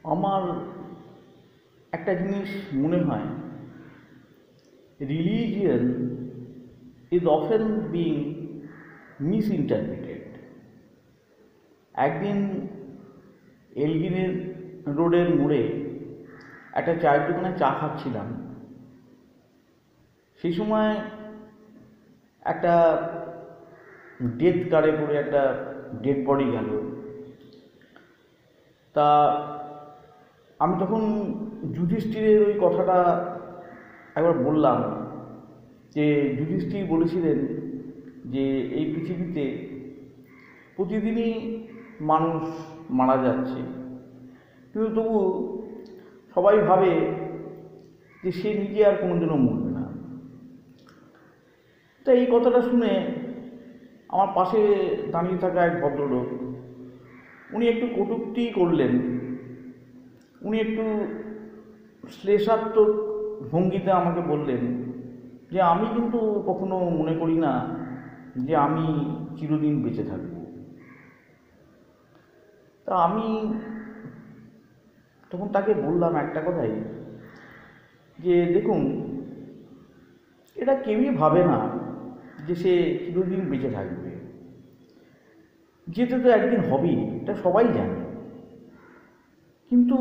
আমার একটা জিনিস মনে হয়, রিলিজিয়ন ইজ অফেন বিং মিসইন্টারপ্রিটেড। একদিন এলগিনের রোডের মোড়ে একটা চায়ের দোকানে চা খাচ্ছিলাম। সেই সময় একটা ডেথ কারে করে একটা ডেড বডি গেল। তা আমি তখন যুধিষ্ঠিরের ওই কথাটা একবার বললাম, যে যুধিষ্ঠির বলেছিলেন যে এই পৃথিবীতে প্রতিদিনই মানুষ মারা যাচ্ছে, কিন্তু তবু সবাই ভাবে যে সে নিজে আর কোনোদিনও মরবে না। তা এই কথাটা শুনে আমার পাশে দাঁড়িয়ে থাকা এক ভদ্রলোক, উনি একটু কটূক্তি করলেন। উনি একটু শ্লেষাত্মক ভঙ্গিতে আমাকে বললেন যে আমি কিন্তু কখনো মনে করি না যে আমি চিরদিন বেঁচে থাকব। তা আমি তখন তাকে বললাম একটা কথাই, যে দেখুন, এটা কেউই ভাবে না যে সে চিরদিন বেঁচে থাকবে। যেতে তো একদিন হবেই, এটা সবাই জানে। কিন্তু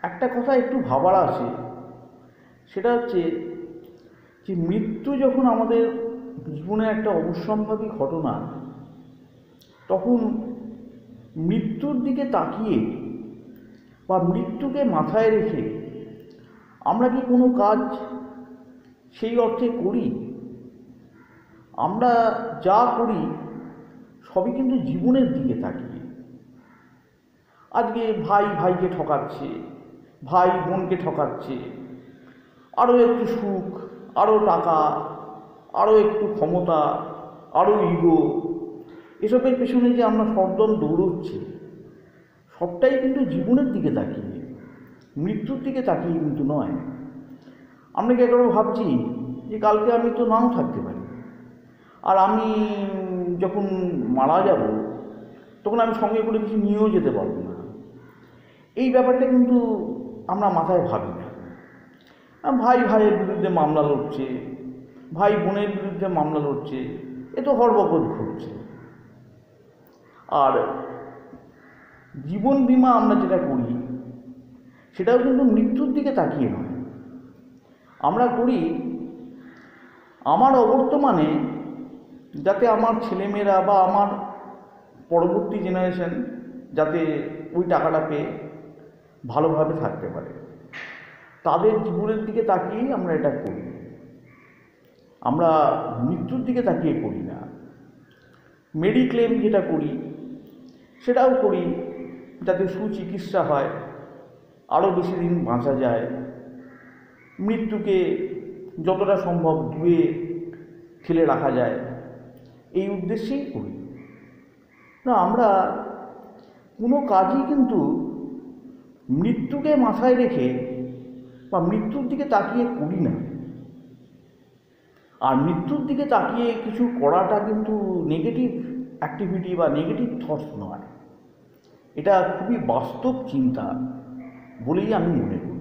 একটা কথা একটু ভাবার আছে, সেটা হচ্ছে যে মৃত্যু যখন আমাদের জীবনের একটা অবশ্যম্ভাবী ঘটনা, তখন মৃত্যুর দিকে তাকিয়ে বা মৃত্যুকে মাথায় রেখে আমরা কি কোনো কাজ সেই অর্থে করি? আমরা যা করি সবই কিন্তু জীবনের দিকে তাকিয়ে। আজকে ভাই ভাইকে ঠকাচ্ছে, ভাই বোনকে ঠকাচ্ছে, আরও একটু সুখ, আরও টাকা, আরও একটু ক্ষমতা, আরও ইগো, এসবের পেছনে যে আমরা সরদম দৌড়চ্ছি, সবটাই কিন্তু জীবনের দিকে তাকিয়ে, মৃত্যুর দিকে তাকিয়ে কিন্তু নয়। আমরা কি একবার ভাবছি যে কালকে আমি তো নাও থাকতে পারি, আর আমি যখন মারা যাব তখন আমি সঙ্গে করে কিছু নিয়েও যেতে পারবো না। এই ব্যাপারটা কিন্তু আমরা মাথায় ভাবি না। ভাই ভাইয়ের বিরুদ্ধে মামলা লড়ছে, ভাই বোনের বিরুদ্ধে মামলা লড়ছে, এ তো হরবকত ঘটছে। আর জীবন বীমা আমরা যেটা করি, সেটাও কিন্তু মৃত্যুর দিকে তাকিয়ে নয়। আমরা করি আমার অবর্তমানে যাতে আমার ছেলেমেয়েরা বা আমার পরবর্তী জেনারেশন যাতে ওই টাকাটা পেয়ে ভালোভাবে থাকতে পারে, তাদের জীবনের দিকে তাকিয়েই আমরা এটা করি। আমরা মৃত্যুর দিকে তাকিয়ে করি না। মেডিক্লেম যেটা করি, সেটাও করি যাতে সুচিকিৎসা হয়, আরও বেশি দিন বাঁচা যায়, মৃত্যুকে যতটা সম্ভব দূরে ঠেলে রাখা যায়, এই উদ্দেশ্যেই করি না। আমরা কোনো কাজই কিন্তু মৃত্যুকে মাথায় রেখে বা মৃত্যুর দিকে তাকিয়ে করি না। আর মৃত্যুর দিকে তাকিয়ে কিছু করাটা কিন্তু নেগেটিভ অ্যাক্টিভিটি বা নেগেটিভ থটস নয়, এটা খুবই বাস্তব চিন্তা বলেই আমি মনে করি।